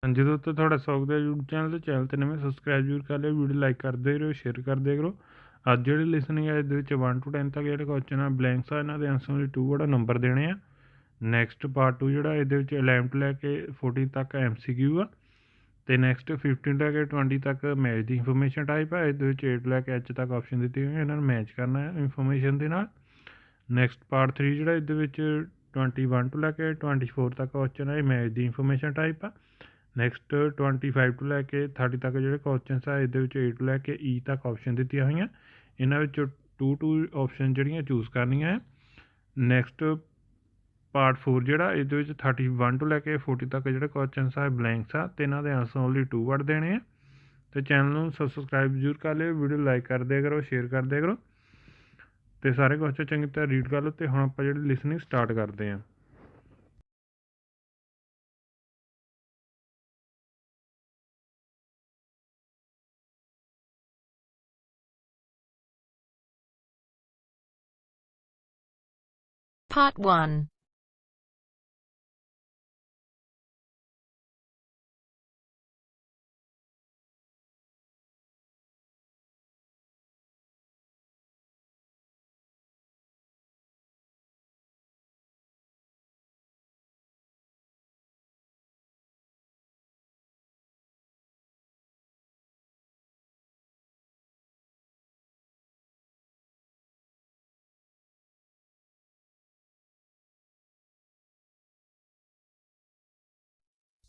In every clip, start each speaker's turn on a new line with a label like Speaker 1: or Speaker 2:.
Speaker 1: ਹਾਂਜੀ ਦੋਸਤੋ, ਤੁਹਾਡਾ ਸਵਾਗਤ ਹੈ YouTube ਚੈਨਲ ਤੇ ਨਵੇਂ ਸਬਸਕ੍ਰਾਈਬ ਜ਼ਰੂਰ ਕਰ ਲਿਓ, ਵੀਡੀਓ ਲਾਈਕ ਕਰਦੇ ਰਹੋ, ਸ਼ੇਅਰ ਕਰਦੇ ਕਰੋ। ਅੱਜ ਜਿਹੜੀ ਲਿਸਨਿੰਗ ਹੈ ਇਹਦੇ ਵਿੱਚ 1 to 10 ਤੱਕ ਜਿਹੜੇ ਕੁਐਸਚਨ ਆ ਬਲੈਂਕਸ ਆ, ਇਹਨਾਂ ਦੇ ਆਂਸਰ ਲਈ 2 ਵੜਾ ਨੰਬਰ ਦੇਣੇ ਆ। ਨੈਕਸਟ ਪਾਰਟ 2 ਜਿਹੜਾ ਇਹਦੇ ਵਿੱਚ 11 ਤੋਂ ਲੈ ਕੇ 14 ਤੱਕ MCQ ਆ, ਅਤੇ ਨੈਕਸਟ 15 ਤੋਂ ਲੈ ਕੇ 20 ਤੱਕ ਮੈਚ ਦੀ ਇਨਫੋਰਮੇਸ਼ਨ ਟਾਈਪ ਹੈ। ਇਹਦੇ ਵਿੱਚ 8 ਤੋਂ ਲੈ ਕੇ H ਤੱਕ ਆਪਸ਼ਨ ਦਿੱਤੀ ਹੋਈ, ਇਹਨਾਂ ਨੂੰ ਮੈਚ ਕਰਨਾ ਹੈ ਇਨਫੋਰਮੇਸ਼ਨ ਦੇ ਨਾਲ। ਨੈਕਸਟ ਪਾਰਟ 3 ਜਿਹੜਾ ਇਹਦੇ ਵਿੱਚ 21 ਤੋਂ ਲੈ ਕੇ 24 ਤੱਕ ਕੁਐਸਚਨ ਹੈ, ਇਹ ਮੈਚ ਦੀ ਇਨਫੋਰਮੇਸ਼ਨ ਟਾਈਪ ਆ। ਨੈਕਸਟ 25 ਤੋਂ ਲੈ ਕੇ 30 ਤੱਕ ਜਿਹੜੇ ਕੁਐਸਚਨਸ ਆ, ਇਹਦੇ ਵਿੱਚ A ਤੋਂ ਲੈ ਕੇ E ਤੱਕ ਆਪਸ਼ਨ ਦਿੱਤੀਆਂ ਹੋਈਆਂ, ਇਹਨਾਂ ਵਿੱਚੋਂ 2 ਆਪਸ਼ਨ ਜਿਹੜੀਆਂ ਚੂਜ਼ ਕਰਨੀਆਂ ਹੈ। ਨੈਕਸਟ ਪਾਰਟ 4 ਜਿਹੜਾ ਇਹਦੇ ਵਿੱਚ 31 ਤੋਂ ਲੈ ਕੇ 40 ਤੱਕ ਜਿਹੜੇ ਕੁਐਸਚਨਸ ਆ ਬਲੈਂਕਸ ਆ, ਅਤੇ ਇਹਨਾਂ ਦੇ ਆਂਸਰ ਓਨਲੀ 2 ਵਰਡ ਦੇਣੇ ਆ। ਅਤੇ ਚੈਨਲ ਨੂੰ ਸਬਸਕ੍ਰਾਈਬ ਜ਼ਰੂਰ ਕਰ ਲਿਓ, ਵੀਡੀਓ ਲਾਈਕ ਕਰਦੇ ਕਰੋ, ਸ਼ੇਅਰ ਕਰਦੇ ਕਰੋ, ਅਤੇ ਸਾਰੇ ਕੁਐਸਚਨ ਚੰਗੀ ਤਰ੍ਹਾਂ ਰੀਡ ਕਰ ਲਓ। ਅਤੇ ਹੁਣ ਆਪਾਂ ਜਿਹੜੀ ਲਿਸਨਿੰਗ ਸਟਾਰਟ ਕਰਦੇ ਹਾਂ।
Speaker 2: Part 1.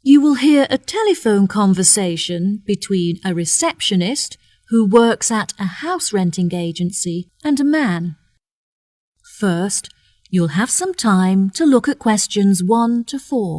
Speaker 3: You will hear a telephone conversation between a receptionist who works at a house renting agency and a man. First, you'll have some time to look at questions 1 to 4.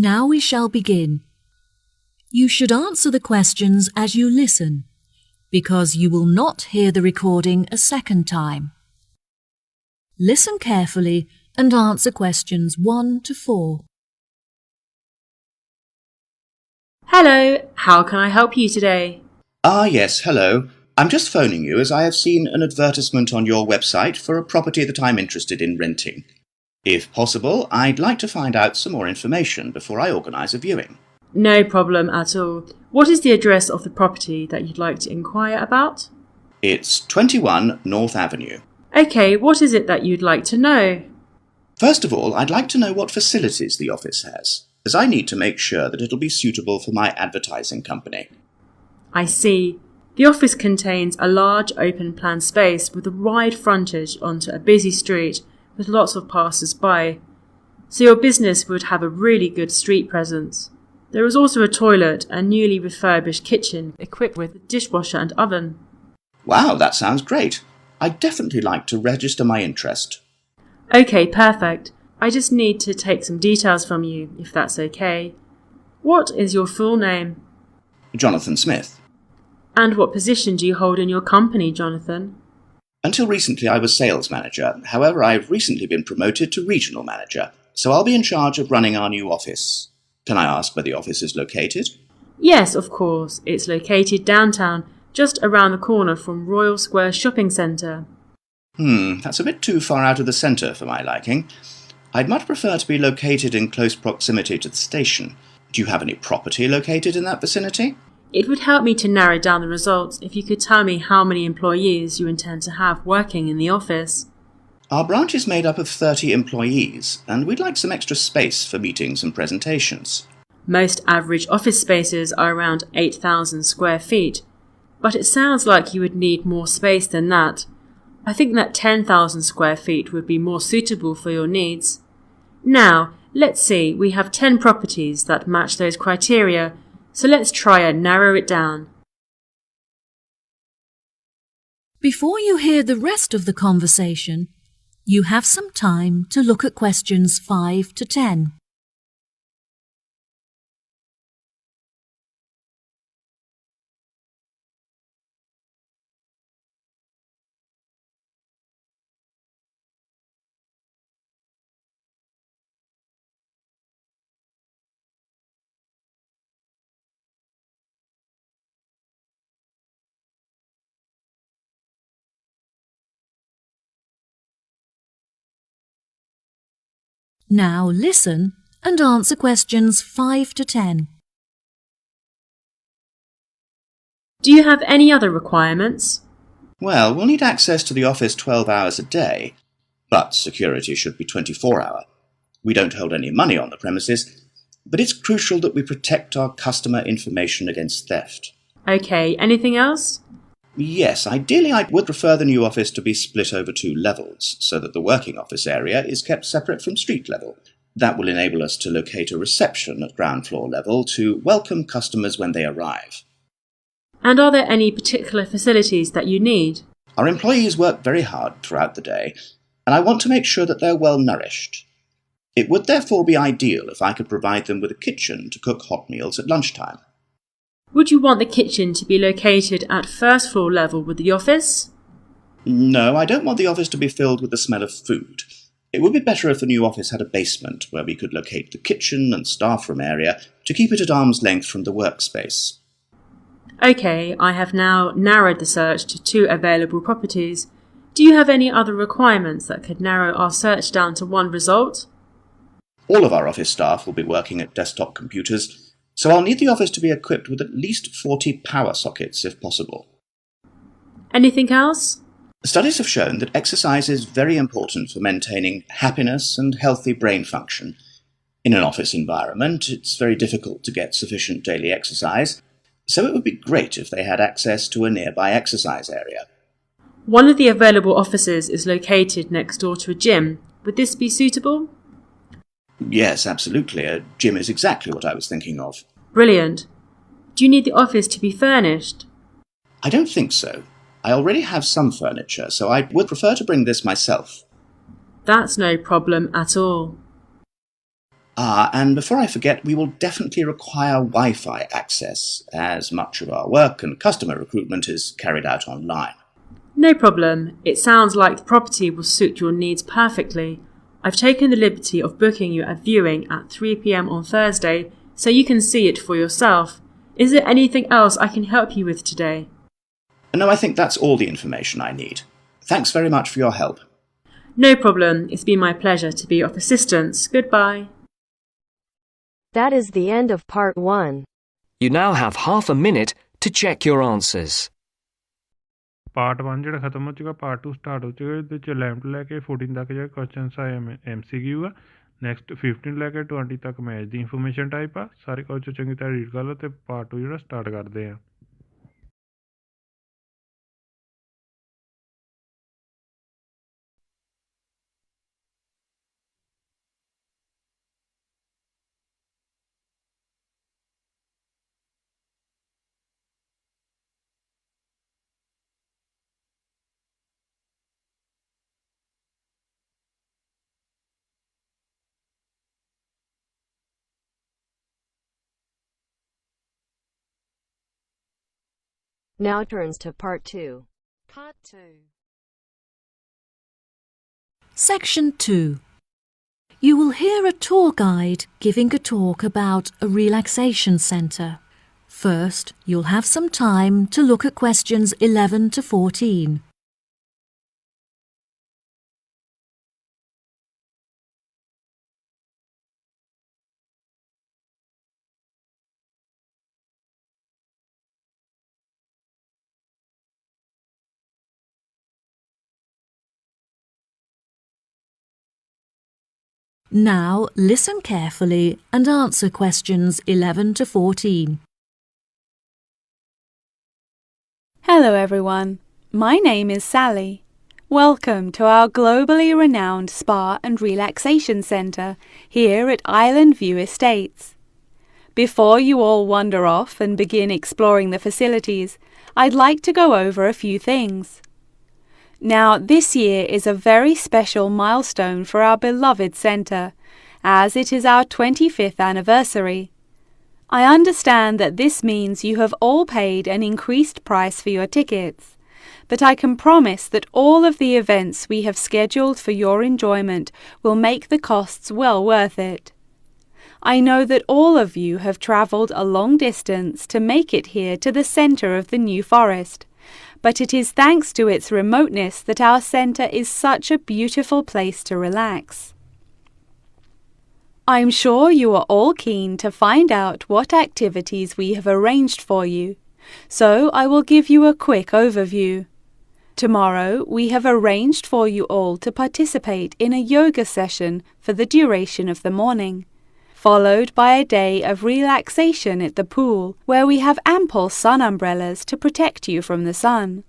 Speaker 3: Now we shall begin. You should answer the questions as you listen, because you will not hear the recording a second time. Listen carefully and answer questions 1 to 4.
Speaker 4: Hello, how can I help you today?
Speaker 5: Yes, hello. I'm just phoning you as I have seen an advertisement on your website for a property that I'm interested in renting. If possible, I'd like to find out some more information before I organise a viewing.
Speaker 4: No problem at all. What is the address of the property that you'd like to inquire about?
Speaker 5: It's 21 North Avenue.
Speaker 4: Okay, what is it that you'd like to know?
Speaker 5: First of all, I'd like to know what facilities the office has, as I need to make sure that it'll be suitable for my advertising company.
Speaker 4: I see. The office contains a large open-plan space with a wide frontage onto a busy street with lots of passers-by, so your business would have a really good street presence. There is also a toilet and newly refurbished kitchen equipped with a dishwasher and oven.
Speaker 5: Wow, that sounds great. I'd definitely like to register my interest.
Speaker 4: Okay, perfect. I just need to take some details from you, if that's okay. What is your full name?
Speaker 5: Jonathan Smith.
Speaker 4: And what position do you hold in your company, Jonathan?
Speaker 5: Until recently I was sales manager. However, I've recently been promoted to regional manager, so I'll be in charge of running our new office. Can I ask where the office is located?
Speaker 4: Yes, of course. It's located downtown, just around the corner from Royal Square Shopping Centre.
Speaker 5: That's a bit too far out of the centre for my liking. I'd much prefer to be located in close proximity to the station. Do you have any property located in that vicinity?
Speaker 4: It would help me to narrow down the results if you could tell me how many employees you intend to have working in the office.
Speaker 5: Our branch is made up of 30 employees, and we'd like some extra space for meetings and presentations.
Speaker 4: Most average office spaces are around 8,000 square feet, but it sounds like you would need more space than that. I think that 10,000 square feet would be more suitable for your needs. Now, let's see, we have 10 properties that match those criteria, so let's try and narrow it down.
Speaker 3: Before you hear the rest of the conversation, you have some time to look at questions 5 to 10. Now listen and answer questions 5 to 10.
Speaker 4: Do you have any other requirements?
Speaker 5: Well, we'll need access to the office 12 hours a day, but security should be 24-hour. We don't hold any money on the premises, but it's crucial that we protect our customer information against theft.
Speaker 4: Okay, anything else?
Speaker 5: Yes, ideally I would prefer the new office to be split over 2 levels, so that the working office area is kept separate from street level. That will enable us to locate a reception at ground floor level to welcome customers when they arrive.
Speaker 4: And are there any particular facilities that you need?
Speaker 5: Our employees work very hard throughout the day, and I want to make sure that they're well nourished. It would therefore be ideal if I could provide them with a kitchen to cook hot meals at lunchtime.
Speaker 4: Would you want the kitchen to be located at first floor level with the office?
Speaker 5: No, I don't want the office to be filled with the smell of food. It would be better if the new office had a basement where we could locate the kitchen and staff room area to keep it at arm's length from the workspace.
Speaker 4: Okay, I have now narrowed the search to 2 available properties. Do you have any other requirements that could narrow our search down to 1 result?
Speaker 5: All of our office staff will be working at desktop computers, so I'll need the office to be equipped with at least 40 power sockets if possible.
Speaker 4: Anything else?
Speaker 5: Studies have shown that exercise is very important for maintaining happiness and healthy brain function. In an office environment, it's very difficult to get sufficient daily exercise, so it would be great if they had access to a nearby exercise area.
Speaker 4: One of the available offices is located next door to a gym. Would this be suitable?
Speaker 5: Yes, absolutely. A gym is exactly what I was thinking of.
Speaker 4: Brilliant. Do you need the office to be furnished?
Speaker 5: I don't think so. I already have some furniture, so I would prefer to bring this myself.
Speaker 4: That's no problem at all.
Speaker 5: And before I forget, we will definitely require Wi-Fi access, as much of our work and customer recruitment is carried out online.
Speaker 4: No problem. It sounds like the property will suit your needs perfectly. I've taken the liberty of booking you a viewing at 3 p.m. on Thursday, so you can see it for yourself. Is there anything else I can help you with today?
Speaker 5: No, I think that's all the information I need. Thanks very much for your help.
Speaker 4: No problem. It's been my pleasure to be of assistance. Goodbye.
Speaker 2: That is the end of part 1.
Speaker 6: You now have half a minute to check your answers.
Speaker 1: Part 1 ਜਿਹੜਾ ਖਤਮ ਹੋ ਚੁੱਕਾ, part 2 start ਹੋ ਚੁੱਕਾ। ਇਹਦੇ ਵਿੱਚ 11 ਤੋਂ ਲੈ ਕੇ 14 ਤੱਕ ਜਿਹੜੇ ਕੁਐਸਚਨਸ ਆਏ MCQ ਆ। ਨੈਕਸਟ 15 ਲੈ ਕੇ 20 ਤੱਕ ਮੈਥ ਦੀ ਇਨਫੋਰਮੇਸ਼ਨ ਟਾਈਪ ਆ। ਸਾਰੇ ਕੁਐਸਚਨ ਚੰਗੀ ਤਰ੍ਹਾਂ ਰੀਡ ਕਰ ਲਓ ਅਤੇ ਪਾਰਟ 2 ਜਿਹੜਾ ਸਟਾਰਟ ਕਰਦੇ ਆ।
Speaker 2: Now turns to part 2.
Speaker 7: Part 2.
Speaker 3: Section 2. You will hear a tour guide giving a talk about a relaxation centre. First, you'll have some time to look at questions 11 to 14. Now listen carefully and answer questions 11 to 14.
Speaker 7: Hello everyone, my name is Sally. Welcome to our globally renowned spa and relaxation centre here at Island View Estates. Before you all wander off and begin exploring the facilities, I'd like to go over a few things. Now, this year is a very special milestone for our beloved centre, as it is our 25th anniversary. I understand that this means you have all paid an increased price for your tickets, but I can promise that all of the events we have scheduled for your enjoyment will make the costs well worth it. I know that all of you have travelled a long distance to make it here to the centre of the New Forest, but it is thanks to its remoteness that our centre is such a beautiful place to relax. I'm sure you are all keen to find out what activities we have arranged for you, so I will give you a quick overview. Tomorrow we have arranged for you all to participate in a yoga session for the duration of the morning, followed by a day of relaxation at the pool, where we have ample sun umbrellas to protect you from the sun.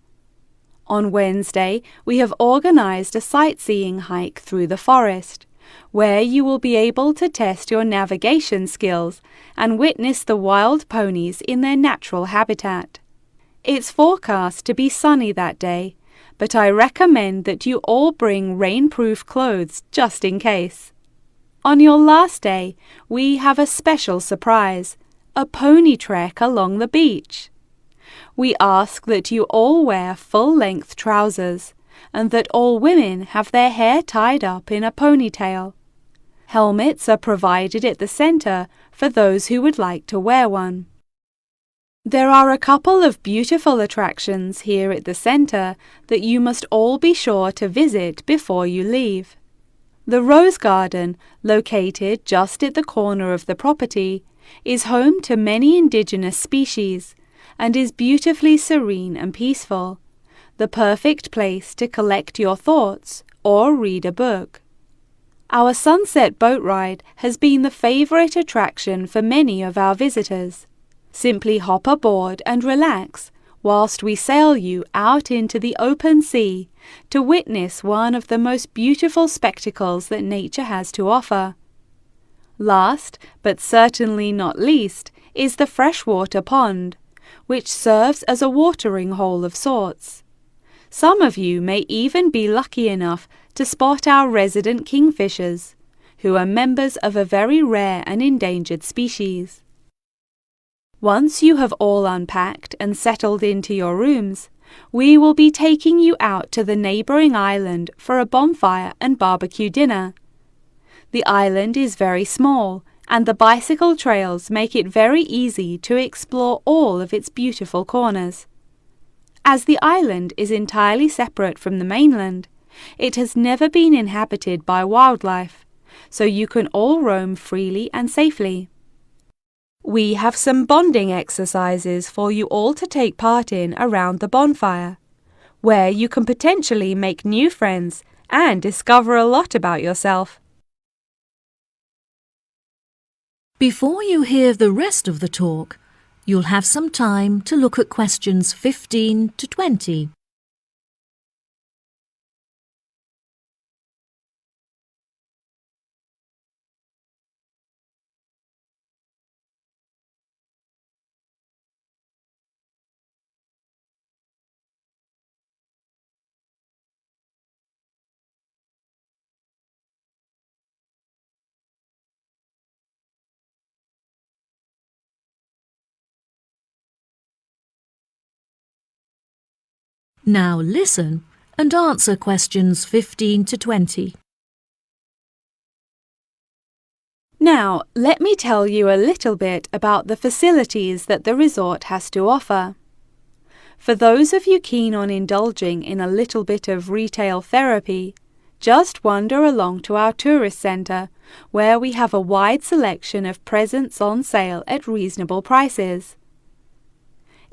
Speaker 7: On Wednesday, we have organized a sightseeing hike through the forest, where you will be able to test your navigation skills and witness the wild ponies in their natural habitat. It's forecast to be sunny that day, but I recommend that you all bring rainproof clothes just in case. On your last day, we have a special surprise, a pony trek along the beach. We ask that you all wear full-length trousers and that all women have their hair tied up in a ponytail. Helmets are provided at the center for those who would like to wear one. There are a couple of beautiful attractions here at the center that you must all be sure to visit before you leave. The Rose Garden, located just at the corner of the property, is home to many indigenous species and is beautifully serene and peaceful, the perfect place to collect your thoughts or read a book. Our sunset boat ride has been the favorite attraction for many of our visitors. Simply hop aboard and relax whilst we sail you out into the open sea to witness one of the most beautiful spectacles that nature has to offer. Last, but certainly not least, is the freshwater pond, which serves as a watering hole of sorts. Some of you may even be lucky enough to spot our resident kingfishers, who are members of a very rare and endangered species. Once you have all unpacked and settled into your rooms, we will be taking you out to the neighbouring island for a bonfire and barbecue dinner. The island is very small, and the bicycle trails make it very easy to explore all of its beautiful corners. As the island is entirely separate from the mainland, it has never been inhabited by wildlife, so you can all roam freely and safely. We have some bonding exercises for you all to take part in around the bonfire, where you can potentially make new friends and discover a lot about yourself.
Speaker 3: Before you hear the rest of the talk, you'll have some time to look at questions 15 to 20. Now listen and answer questions 15 to 20.
Speaker 7: Now, let me tell you a little bit about the facilities that the resort has to offer. For those of you keen on indulging in a little bit of retail therapy, just wander along to our tourist centre, where we have a wide selection of presents on sale at reasonable prices.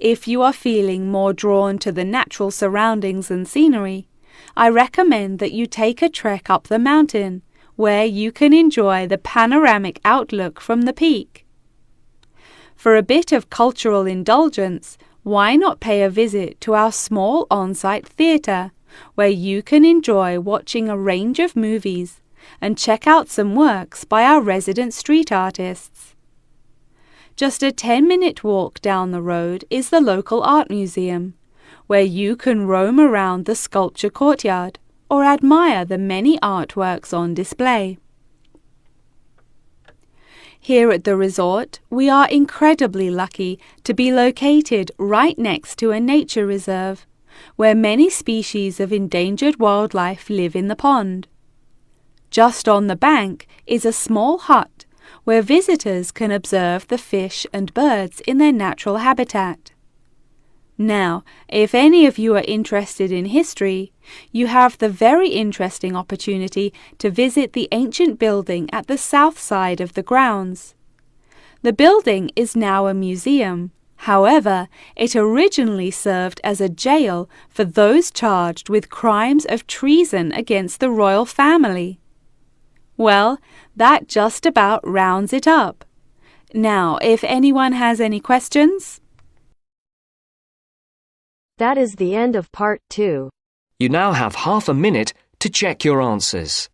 Speaker 7: If you are feeling more drawn to the natural surroundings and scenery, I recommend that you take a trek up the mountain, where you can enjoy the panoramic outlook from the peak. For a bit of cultural indulgence, why not pay a visit to our small on-site theatre, where you can enjoy watching a range of movies and check out some works by our resident street artists. Just a 10-minute walk down the road is the local art museum, where you can roam around the sculpture courtyard or admire the many artworks on display. Here at the resort, we are incredibly lucky to be located right next to a nature reserve, where many species of endangered wildlife live in the pond. Just on the bank is a small hut where visitors can observe the fish and birds in their natural habitat. Now, if any of you are interested in history, you have the very interesting opportunity to visit the ancient building at the south side of the grounds. The building is now a museum. However, it originally served as a jail for those charged with crimes of treason against the royal family. Well, that just about rounds it up. Now, if anyone has any questions?
Speaker 2: That is the end of part 2.
Speaker 6: You now have half a minute to check your answers.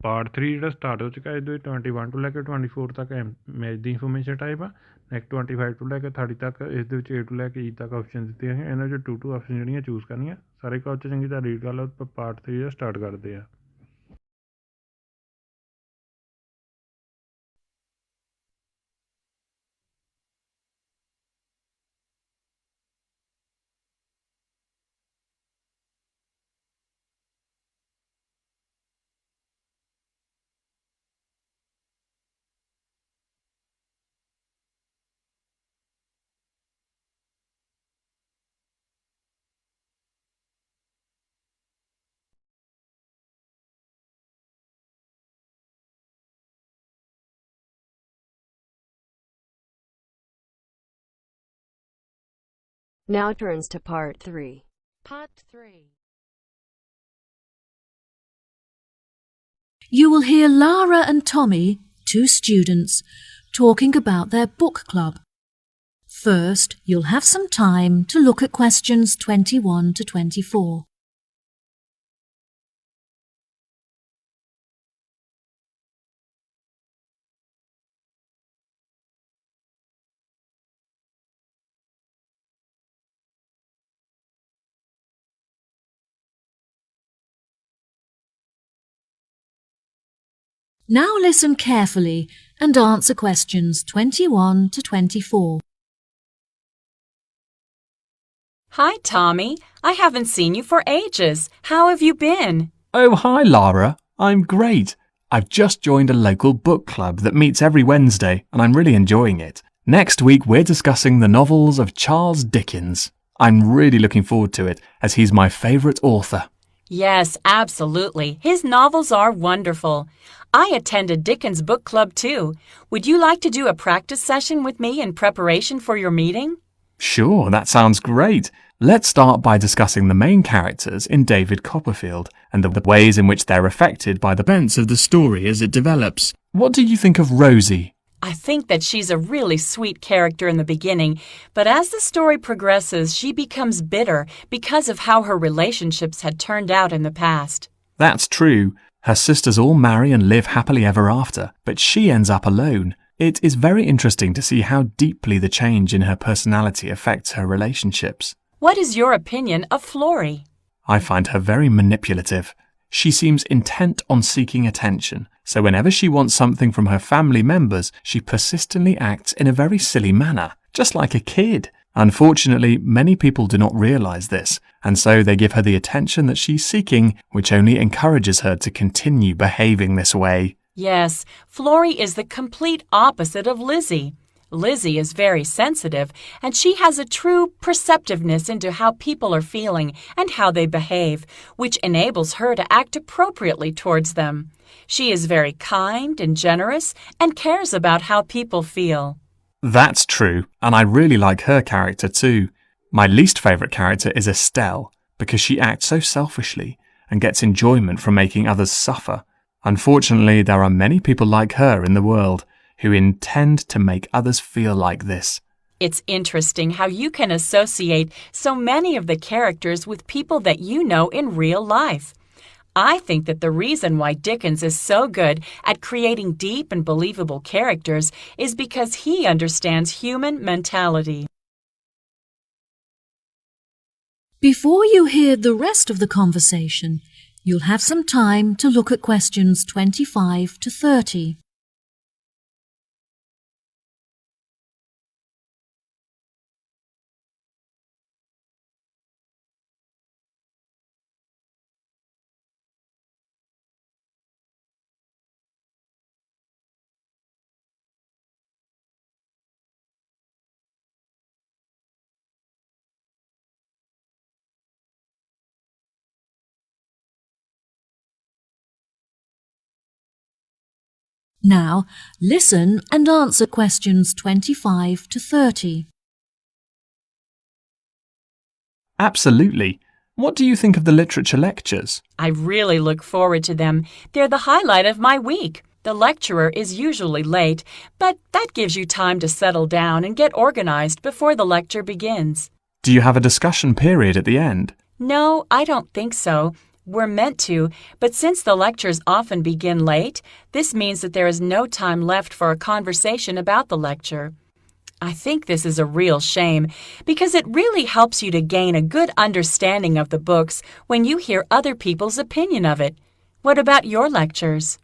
Speaker 1: Part 3 ਜਿਹੜਾ start ਹੋ ਚੁੱਕਾ ਇਹਦੇ 21 ਤੋਂ ਲੈ ਕੇ 24 ਤੱਕ match ਦੀ information type ਆ। Next 25 ਤੋਂ ਲੈ ਕੇ 30 ਤੱਕ ਇਸ ਦੇ ਵਿੱਚ A ਤੋਂ ਲੈ ਕੇ E ਤੱਕ ਆਪਸ਼ਨ ਦਿੱਤੇ ਹੈਗੇ। ਇਹਨਾਂ 'ਚੋਂ 2 ਆਪਸ਼ਨ ਜਿਹੜੀਆਂ ਚੂਜ਼ ਕਰਨੀਆਂ। ਸਾਰੇ ਕਾਲਜ ਚੰਗੀ ਤਰ੍ਹਾਂ ਰੀਡ ਕਰ ਲਓ। ਆਪਾਂ ਪਾਰਟ 3 ਦਾ ਸਟਾਰਟ ਕਰਦੇ ਆ।
Speaker 2: Now turns to part 3.
Speaker 8: Part 3.
Speaker 3: You will hear Lara and Tommy, 2 students, talking about their book club. First, you'll have some time to look at questions 21 to 24. Now listen carefully and answer questions 21 to 24.
Speaker 8: Hi, Tommy. I haven't seen you for ages. How have you been?
Speaker 9: Oh, hi, Lara. I'm great. I've just joined a local book club that meets every Wednesday, and I'm really enjoying it. Next week, we're discussing the novels of Charles Dickens. I'm really looking forward to it, as he's my favourite author.
Speaker 8: Yes, absolutely. His novels are wonderful. I attended Dickens Book Club too. Would you like to do a practice session with me in preparation for your meeting?
Speaker 9: Sure, that sounds great. Let's start by discussing the main characters in David Copperfield and the ways in which they're affected by the events of the story as it develops. What do you think of Rosie?
Speaker 8: I think that she's a really sweet character in the beginning, but as the story progresses, she becomes bitter because of how her relationships had turned out in the past.
Speaker 9: That's true. Her sisters all marry and live happily ever after, but she ends up alone. It is very interesting to see how deeply the change in her personality affects her relationships.
Speaker 8: What is your opinion of Florrie?
Speaker 9: I find her very manipulative. She seems intent on seeking attention, so whenever she wants something from her family members, she persistently acts in a very silly manner, just like a kid. Unfortunately, many people do not realise this, and so they give her the attention that she's seeking, which only encourages her to continue behaving this way.
Speaker 8: Yes, Florrie is the complete opposite of Lizzie. Lizzie is very sensitive, and she has a true perceptiveness into how people are feeling and how they behave, which enables her to act appropriately towards them. She is very kind and generous and cares about how people feel.
Speaker 9: That's true, and I really like her character too. My least favourite character is Estelle, because she acts so selfishly and gets enjoyment from making others suffer. Unfortunately, there are many people like her in the world who intend to make others feel like this.
Speaker 8: It's interesting how you can associate so many of the characters with people that you know in real life. I think that the reason why Dickens is so good at creating deep and believable characters is because he understands human mentality.
Speaker 3: Before you hear the rest of the conversation, you'll have some time to look at questions 25 to 30. Now, listen and answer questions 25 to 30.
Speaker 9: Absolutely. What do you think of the literature lectures?
Speaker 8: I really look forward to them. They're the highlight of my week. The lecturer is usually late, but that gives you time to settle down and get organized before the lecture begins.
Speaker 9: Do you have a discussion period at the end?
Speaker 8: No, I don't think so. We're meant to, but since the lectures often begin late, this means that there is no time left for a conversation about the lecture. I think this is a real shame because it really helps you to gain a good understanding of the books when you hear other people's opinion of it. What about your lectures?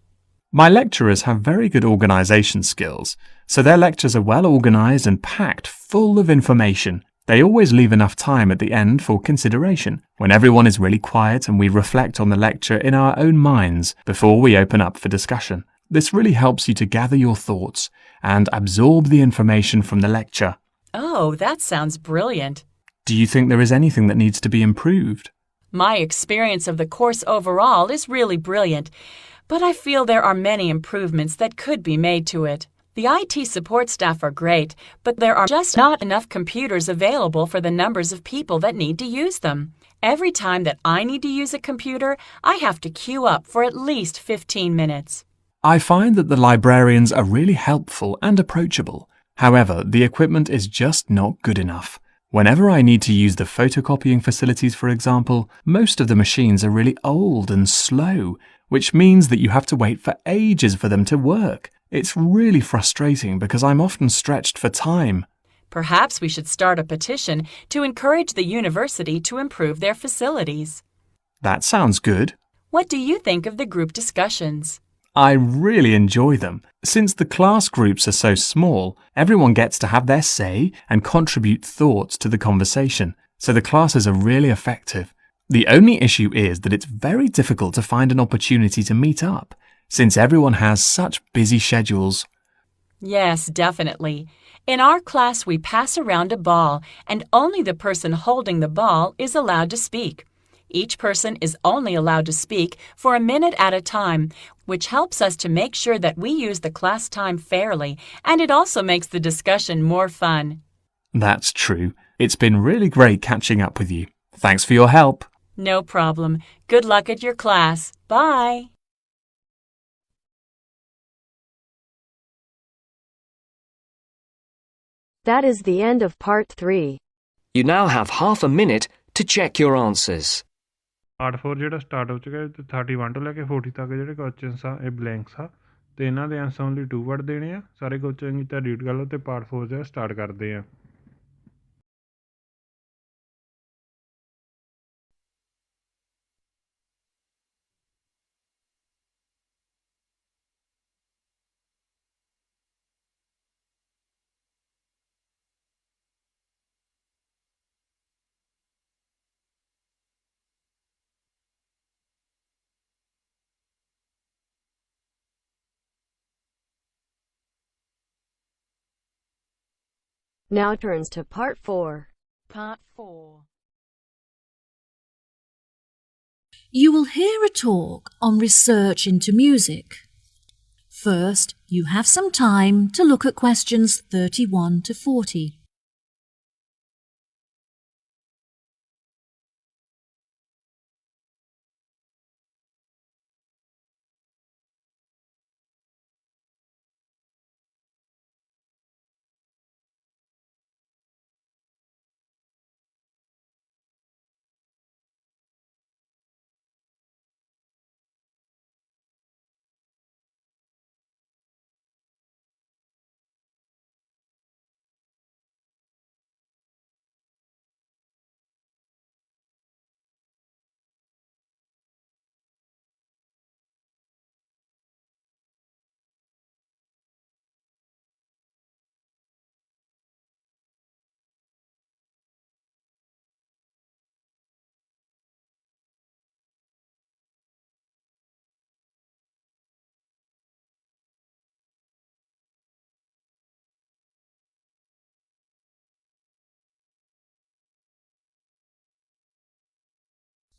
Speaker 9: My lecturers have very good organisation skills, so their lectures are well organised and packed full of information. They always leave enough time at the end for consideration, when everyone is really quiet and we reflect on the lecture in our own minds before we open up for discussion. This really helps you to gather your thoughts and absorb the information from the lecture.
Speaker 8: Oh, that sounds brilliant.
Speaker 9: Do you think there is anything that needs to be improved?
Speaker 8: My experience of the course overall is really brilliant, but I feel there are many improvements that could be made to it. The IT support staff are great, but there are just not enough computers available for the numbers of people that need to use them. Every time that I need to use a computer, I have to queue up for at least 15 minutes.
Speaker 9: I find that the librarians are really helpful and approachable. However, the equipment is just not good enough. Whenever I need to use the photocopying facilities, for example, most of the machines are really old and slow, which means that you have to wait for ages for them to work. It's really frustrating because I'm often stretched for time.
Speaker 8: Perhaps we should start a petition to encourage the university to improve their facilities.
Speaker 9: That sounds good.
Speaker 8: What do you think of the group discussions?
Speaker 9: I really enjoy them. Since the class groups are so small, everyone gets to have their say and contribute thoughts to the conversation, so the classes are really effective. The only issue is that it's very difficult to find an opportunity to meet up, since everyone has such busy schedules.
Speaker 8: Yes, definitely. In our class, we pass around a ball, and only the person holding the ball is allowed to speak. Each person is only allowed to speak for a minute at a time, which helps us to make sure that we use the class time fairly, and it also makes the discussion more fun.
Speaker 9: That's true. It's been really great catching up with you. Thanks for your help.
Speaker 8: No problem. Good luck at your class. Bye.
Speaker 2: That is the end of part 3.
Speaker 6: You now have half a minute to check your answers.
Speaker 1: Part 4 ਜਿਹੜਾ start ਹੋ ਚੁੱਕਾ ਹੈ ਤੇ 31 ਤੋਂ ਲੈ ਕੇ 40 ਤੱਕ ਜਿਹੜੇ questions ਆ ਇਹ ਬਲੈਂਕਸ ਆ ਤੇ ਇਹਨਾਂ ਦੇ ਆਨਸਰ ਓਨਲੀ 2 ਵਰਡ ਦੇਣੇ ਆ ਸਾਰੇ ਕੁਐਸਚਨ ਚੰਗੀ ਤਰ੍ਹਾਂ ਰੀਡ ਕਰ ਲਓ ਤੇ ਪਾਰਟ 4 ਜਿਹੜਾ ਸਟਾਰਟ ਕਰਦੇ ਆ
Speaker 2: Now turns to part 4.
Speaker 8: Part 4.
Speaker 3: You will hear a talk on research into music. First, you have some time to look at questions 31 to 40.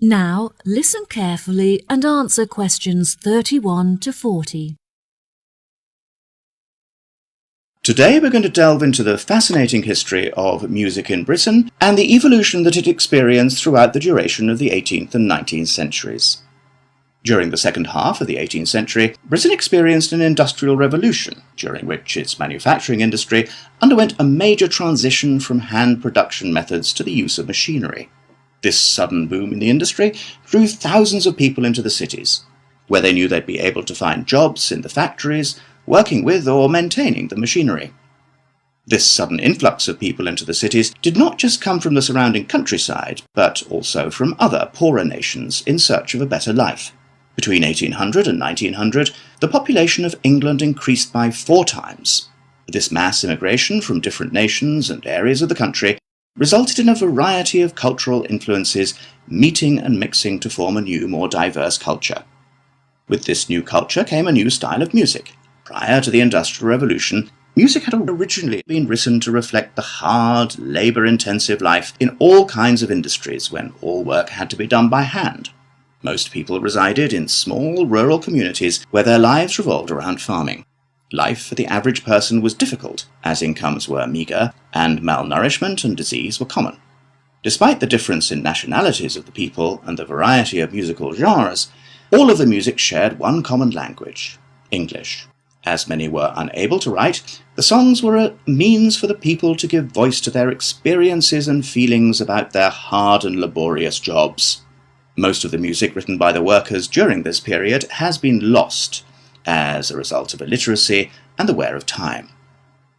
Speaker 3: Now, listen carefully and answer questions 31 to 40.
Speaker 5: Today we're going to delve into the fascinating history of music in Britain and the evolution that it experienced throughout the duration of the 18th and 19th centuries. During the second half of the 18th century, Britain experienced an industrial revolution, during which its manufacturing industry underwent a major transition from hand production methods to the use of machinery. This sudden boom in the industry drew thousands of people into the cities, where they knew they'd be able to find jobs in the factories, working with or maintaining the machinery. This sudden influx of people into the cities did not just come from the surrounding countryside, but also from other poorer nations in search of a better life. Between 1800 and 1900, the population of England increased by 4 times. This mass immigration from different nations and areas of the country resulted in a variety of cultural influences meeting and mixing to form a new, more diverse culture. With this new culture came a new style of music. Prior to the Industrial Revolution, music had originally been written to reflect the hard, labour-intensive life in all kinds of industries when all work had to be done by hand. Most people resided in small rural communities where their lives revolved around farming. Life for the average person was difficult, as incomes were meagre, and malnourishment and disease were common. Despite the difference in nationalities of the people and the variety of musical genres, all of the music shared one common language, English. As many were unable to write, the songs were a means for the people to give voice to their experiences and feelings about their hard and laborious jobs. Most of the music written by the workers during this period has been lost as a result of illiteracy and the wear of time.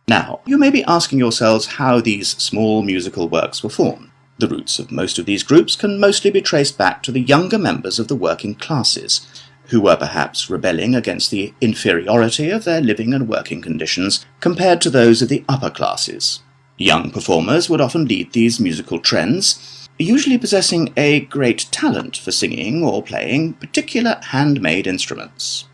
Speaker 5: Now, you may be asking yourselves how these small musical works were formed. The roots of most of these groups can mostly be traced back to the younger members of the working classes, who were perhaps rebelling against the inferiority of their living and working conditions compared to those of the upper classes. Young performers would often lead these musical trends, usually possessing a great talent for singing or playing particular handmade instruments.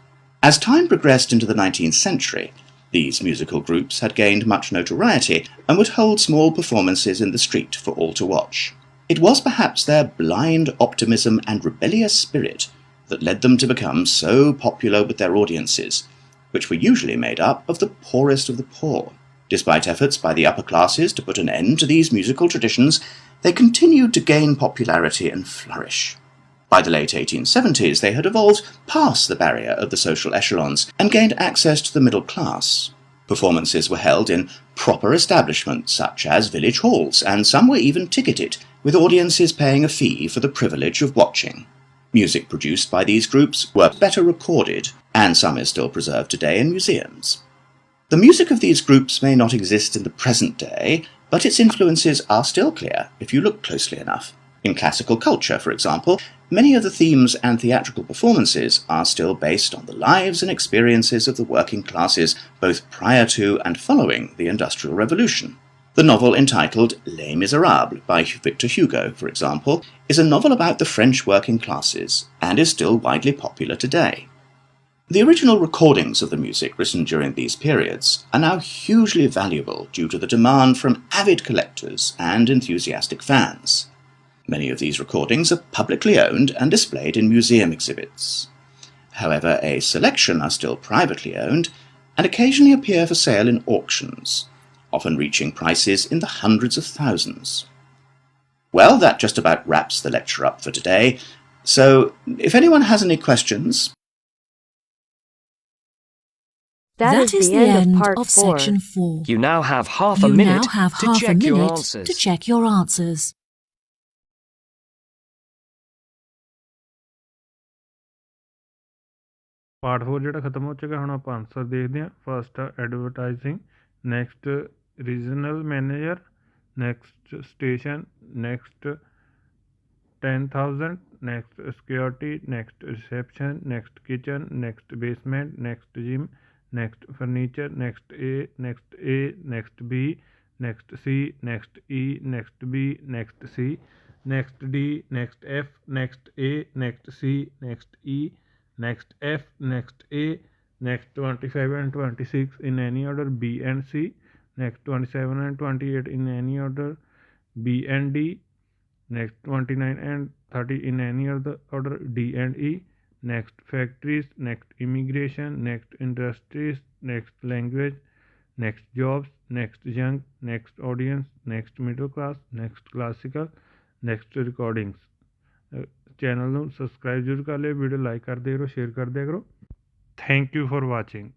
Speaker 5: As time progressed into the 19th century, these musical groups had gained much notoriety and would hold small performances in the street for all to watch. It was perhaps their blind optimism and rebellious spirit that led them to become so popular with their audiences, which were usually made up of the poorest of the poor. Despite efforts by the upper classes to put an end to these musical traditions, they continued to gain popularity and flourish. By the late 1870s, they had evolved past the barrier of the social echelons and gained access to the middle class. Performances were held in proper establishments such as village halls, and some were even ticketed, with audiences paying a fee for the privilege of watching. Music produced by these groups were better recorded, and some is still preserved today in museums. The music of these groups may not exist in the present day, but its influences are still clear if you look closely enough. In classical culture, for example, many of the themes and theatrical performances are still based on the lives and experiences of the working classes both prior to and following the Industrial Revolution. The novel entitled Les Miserables by Victor Hugo, for example, is a novel about the French working classes and is still widely popular today. The original recordings of the music written during these periods are now hugely valuable due to the demand from avid collectors and enthusiastic fans. Many of these recordings are publicly owned and displayed in museum exhibits. However, a selection are still privately owned and occasionally appear for sale in auctions, often reaching prices in the hundreds of thousands. Well, that just about wraps the lecture up for today, so if anyone has any questions...
Speaker 2: That is the end of part 4.
Speaker 3: section 4.
Speaker 6: You now have half a
Speaker 3: You
Speaker 6: minute
Speaker 3: now have
Speaker 6: to
Speaker 3: half a
Speaker 6: check your
Speaker 3: minute
Speaker 6: answers.
Speaker 3: to check your answers.
Speaker 1: Part 4 ਜਿਹੜਾ ਖਤਮ ਹੋ ਚੁੱਕਾ, ਹੁਣ ਆਪਾਂ answer ਦੇਖਦੇ ਹਾਂ। First advertising, next regional manager, next station, next 10,000, next security, next reception, next kitchen, next basement, next gym, next furniture, next A, next A, next B, next C, next E, next B, next C, next D, next F, next A, next C, next E, next F, next A, next 25 and 26 in any order B and C, next 27 and 28 in any order B and D, next 29 and 30 in any other order D and E, next factories, next immigration, next industries, next language, next jobs, next young, next audience, next middle class, next classical, next recordings. Channel ਨੂੰ subscribe ਜ਼ਰੂਰ ਕਰ ਲਿਓ, video like ਕਰਦੇ ਰਹੋ, share ਕਰਦੇ ਕਰੋ। Thank you for watching.